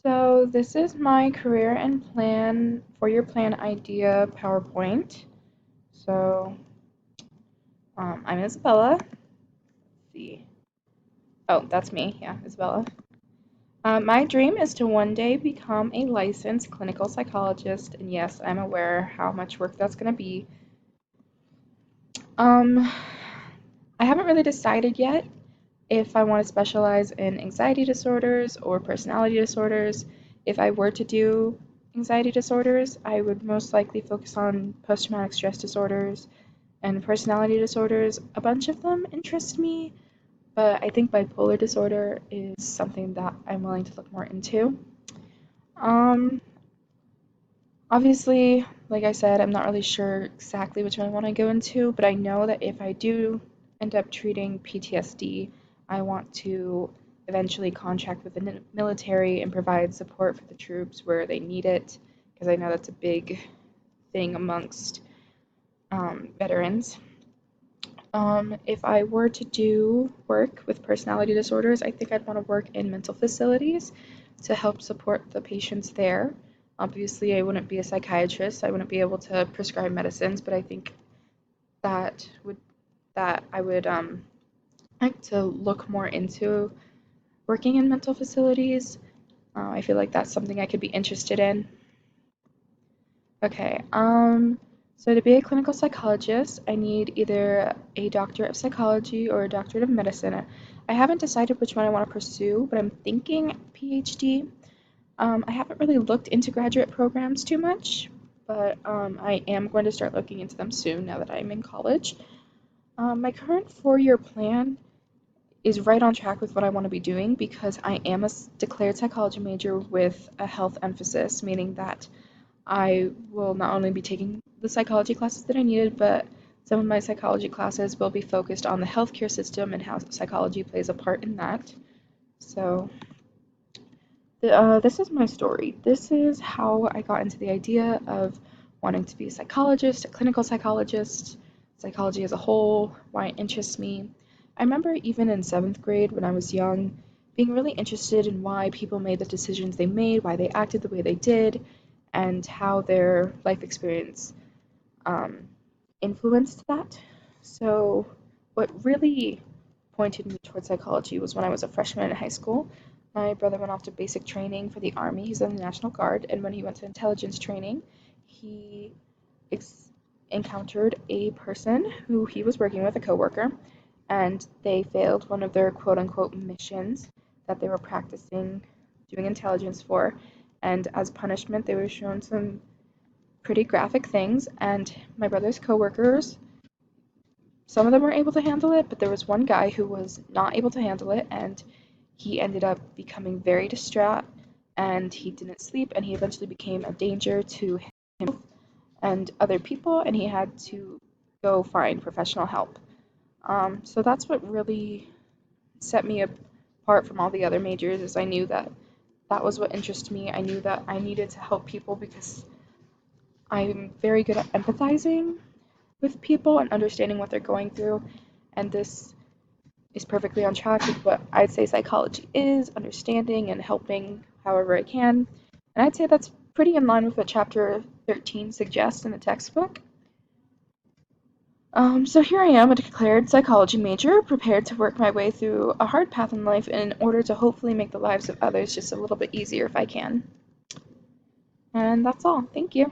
So this is my career and plan for your plan idea PowerPoint. So I'm Isabella. Let's see. Oh, that's me. Yeah, Isabella. My dream is to one day become a licensed clinical psychologist, and yes, I'm aware how much work that's going to be. Um, I haven't really decided yet if I want to specialize in anxiety disorders or personality disorders. If I were to do anxiety disorders, I would most likely focus on post traumatic stress disorders and personality disorders. A bunch of them interest me, but I think bipolar disorder is something that I'm willing to look more into. Um, Obviously, like I said, I'm not really sure exactly which one I want to go into, but I know that if I do end up treating PTSD, I want to eventually contract with the military and provide support for the troops where they need it, because I know that's a big thing amongst veterans. If I were to do work with personality disorders, I think I'd want to work in mental facilities to help support the patients there. Obviously, I wouldn't be a psychiatrist. I wouldn't be able to prescribe medicines, but I think that would that I would like to look more into working in mental facilities. I feel like that's something I could be interested in. Okay. So to be a clinical psychologist, I need either a doctorate of psychology or a doctorate of medicine. I haven't decided which one I want to pursue, but I'm thinking PhD. I haven't really looked into graduate programs too much, but I am going to start looking into them soon now that I'm in college. My current 4-year plan is right on track with what I want to be doing because I am a declared psychology major with a health emphasis, meaning that I will not only be taking the psychology classes that I needed, but some of my psychology classes will be focused on the healthcare system and how psychology plays a part in that. So, this is my story. This is how I got into the idea of wanting to be a psychologist, a clinical psychologist, psychology as a whole, why it interests me. I remember even in 7th grade when I was young, being really interested in why people made the decisions they made, why they acted the way they did, and how their life experience um, influenced that. So, what really pointed me towards psychology was when I was a freshman in high school. My brother went off to basic training for the Army. He's in the National Guard, and when he went to intelligence training, he ex- encountered a person who he was working with, a coworker, and they failed one of their quote unquote missions that they were practicing doing intelligence for. And as punishment, they were shown some pretty graphic things, and my brother's coworkers, some of them were able to handle it, but there was one guy who was not able to handle it, and he ended up becoming very distraught, and he didn't sleep, and he eventually became a danger to him and other people, and he had to go find professional help. So that's what really set me apart from all the other majors, is I knew that that was what interested me. I knew that I needed to help people because I'm very good at empathizing with people and understanding what they're going through. And this is perfectly on track with what I'd say psychology is, understanding and helping however I can. And I'd say that's pretty in line with what chapter 13 suggests in the textbook. So here I am, a declared psychology major, prepared to work my way through a hard path in life in order to hopefully make the lives of others just a little bit easier if I can. And that's all. Thank you.